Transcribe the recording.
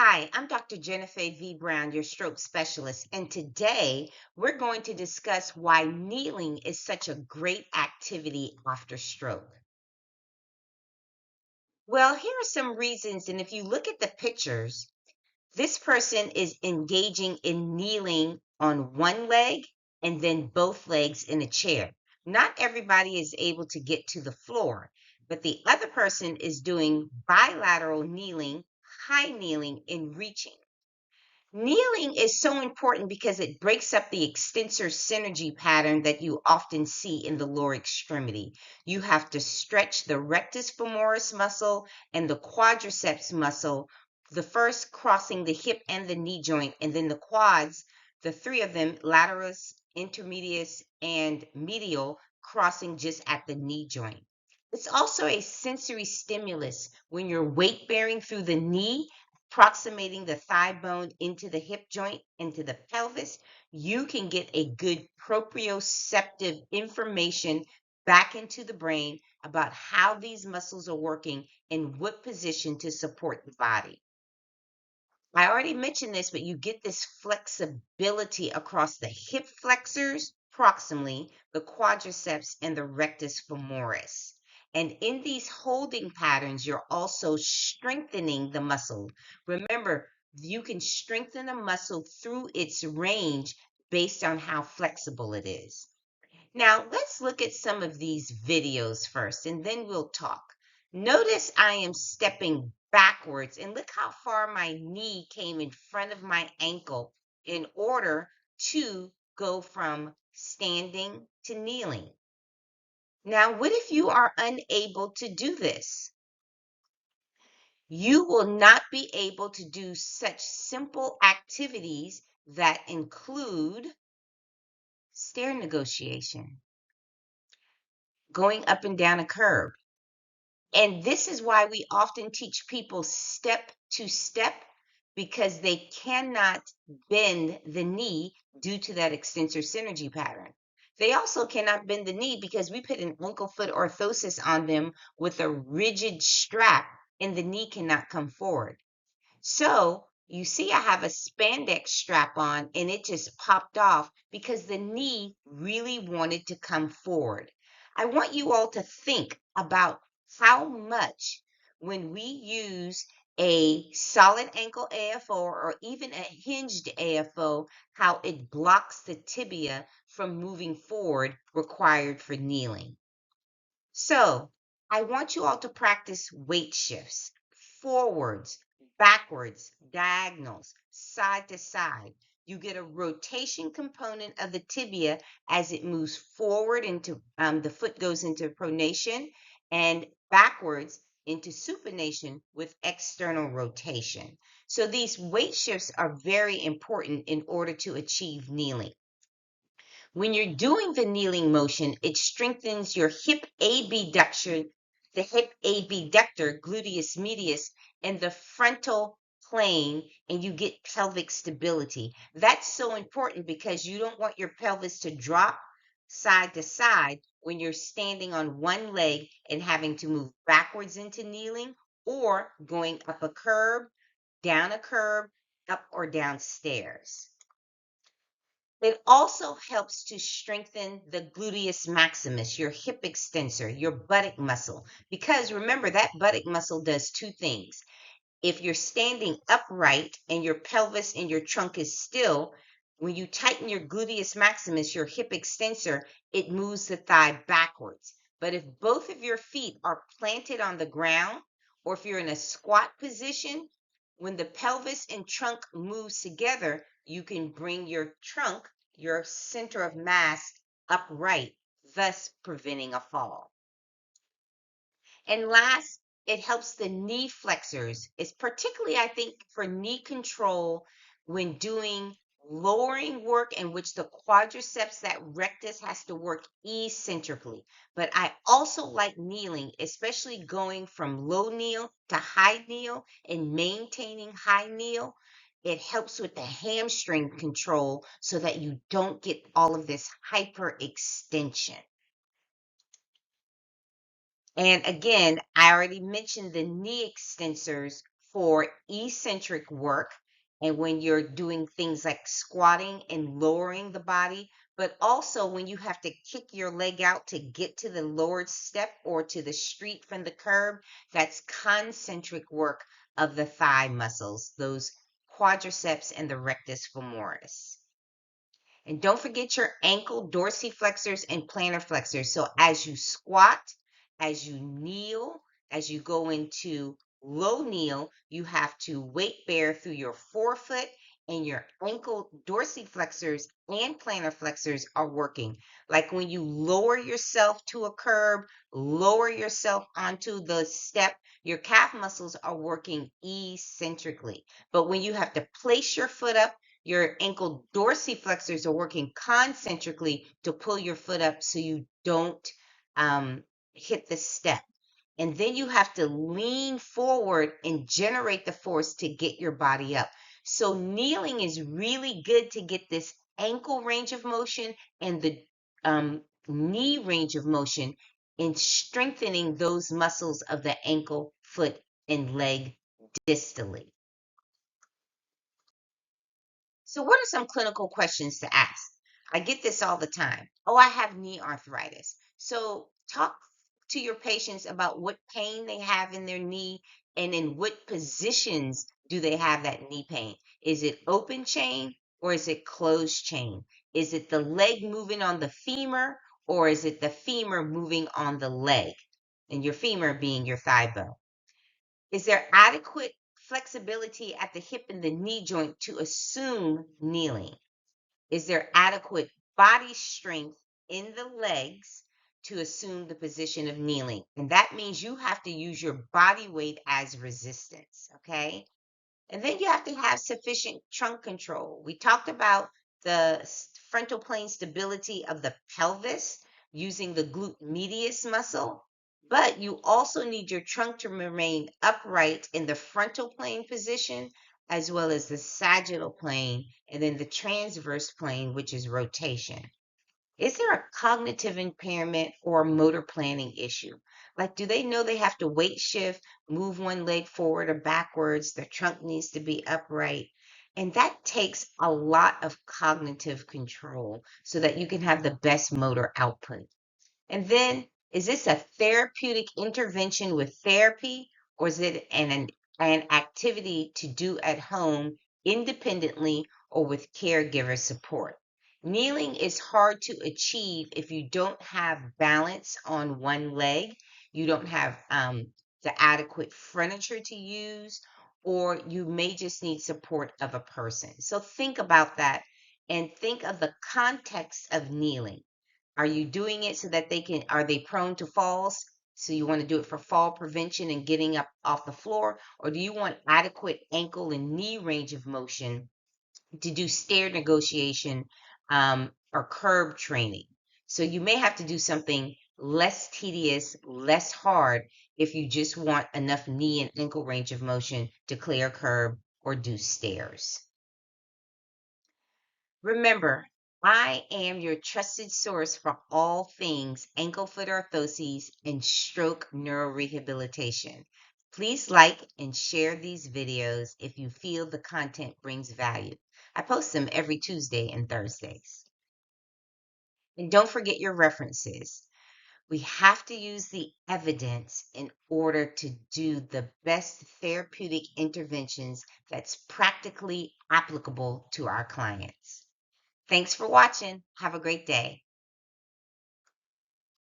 Hi, I'm Dr. Jennifer V. Brown, your stroke specialist, and today we're going to discuss why kneeling is such a great activity after stroke. Well, here are some reasons, and if you look at the pictures, this person is engaging in kneeling on one leg and then both legs in a chair. Not everybody is able to get to the floor, but the other person is doing bilateral kneeling, high kneeling, and reaching. Kneeling is so important because it breaks up the extensor synergy pattern that you often see in the lower extremity. You have to stretch the rectus femoris muscle and the quadriceps muscle, the first crossing the hip and the knee joint, and then the quads, the three of them, laterals, intermedius, and medial, crossing just at the knee joint. It's also a sensory stimulus when you're weight bearing through the knee approximating the thigh bone into the hip joint, into the pelvis, you can get a good proprioceptive information back into the brain about how these muscles are working and what position to support the body. I already mentioned this, but you get this flexibility across the hip flexors, proximally, the quadriceps, and the rectus femoris. And in these holding patterns, you're also strengthening the muscle. Remember, you can strengthen a muscle through its range based on how flexible it is. Now, let's look at some of these videos first, and then we'll talk. Notice I am stepping backwards, and look how far my knee came in front of my ankle in order to go from standing to kneeling. Now, what if you are unable to do this? You will not be able to do such simple activities that include stair negotiation, going up and down a curb. And this is why we often teach people step to step because they cannot bend the knee due to that extensor synergy pattern. They also cannot bend the knee because we put an ankle foot orthosis on them with a rigid strap and the knee cannot come forward. So you see, I have a spandex strap on and it just popped off because the knee really wanted to come forward. I want you all to think about how much when we use a solid ankle AFO or even a hinged AFO, how it blocks the tibia from moving forward required for kneeling. So I want you all to practice weight shifts, forwards, backwards, diagonals, side to side. You get a rotation component of the tibia as it moves forward into the foot goes into pronation and backwards into supination with external rotation. So these weight shifts are very important in order to achieve kneeling. When you're doing the kneeling motion, it strengthens your hip abduction, the hip abductor, gluteus medius, and the frontal plane, and you get pelvic stability. That's so important because you don't want your pelvis to drop side to side when you're standing on one leg and having to move backwards into kneeling or going up a curb, down a curb, up or down stairs. It also helps to strengthen the gluteus maximus, your hip extensor, your buttock muscle. Because remember, that buttock muscle does two things. If you're standing upright and your pelvis and your trunk is still, when you tighten your gluteus maximus, your hip extensor, it moves the thigh backwards. But if both of your feet are planted on the ground, or if you're in a squat position, when the pelvis and trunk moves together, you can bring your trunk, your center of mass, upright, thus preventing a fall. And last, it helps the knee flexors. It's particularly, I think, for knee control when doing lowering work in which the quadriceps, that rectus, has to work eccentrically. But I also like kneeling, especially going from low kneel to high kneel and maintaining high kneel. It helps with the hamstring control so that you don't get all of this hyperextension. And again, I already mentioned the knee extensors for eccentric work and when you're doing things like squatting and lowering the body, but also when you have to kick your leg out to get to the lowered step or to the street from the curb. That's concentric work of the thigh muscles, those quadriceps and the rectus femoris. And don't forget your ankle dorsiflexors and plantar flexors. So as you squat, as you kneel, as you go into low kneel, you have to weight bear through your forefoot, and your ankle dorsiflexors and plantar flexors are working. Like when you lower yourself to a curb, lower yourself onto the step, your calf muscles are working eccentrically. But when you have to place your foot up, your ankle dorsiflexors are working concentrically to pull your foot up so you don't hit the step. And then you have to lean forward and generate the force to get your body up. So kneeling is really good to get this ankle range of motion and the knee range of motion in strengthening those muscles of the ankle, foot, and leg distally. So, what are some clinical questions to ask? I get this all the time. Oh, I have knee arthritis. So, talk to your patients about what pain they have in their knee and in what positions do they have that knee pain. Is it open chain or is it closed chain? Is it the leg moving on the femur or is it the femur moving on the leg? And your femur being your thigh bone. Is there adequate flexibility at the hip and the knee joint to assume kneeling? Is there adequate body strength in the legs to assume the position of kneeling? And that means you have to use your body weight as resistance, okay? And then you have to have sufficient trunk control. We talked about the frontal plane stability of the pelvis using the glute medius muscle, but you also need your trunk to remain upright in the frontal plane position, as well as the sagittal plane, and then the transverse plane, which is rotation. Is there a cognitive impairment or motor planning issue? Like, do they know they have to weight shift, move one leg forward or backwards? Their trunk needs to be upright. And that takes a lot of cognitive control so that you can have the best motor output. And then, is this a therapeutic intervention with therapy, or is it an activity to do at home independently or with caregiver support? Kneeling is hard to achieve if you don't have balance on one leg, you don't have the adequate furniture to use, or you may just need support of a person. So think about that and think of the context of kneeling. Are you doing it so that are they prone to falls? So you want to do it for fall prevention and getting up off the floor? Or do you want adequate ankle and knee range of motion to do stair negotiation or curb training? So you may have to do something less tedious, less hard if you just want enough knee and ankle range of motion to clear curb or do stairs. Remember, I am your trusted source for all things ankle foot orthoses and stroke neurorehabilitation. Please like and share these videos if you feel the content brings value. I post them every Tuesday and Thursdays. And don't forget your references. We have to use the evidence in order to do the best therapeutic interventions that's practically applicable to our clients. Thanks for watching. Have a great day.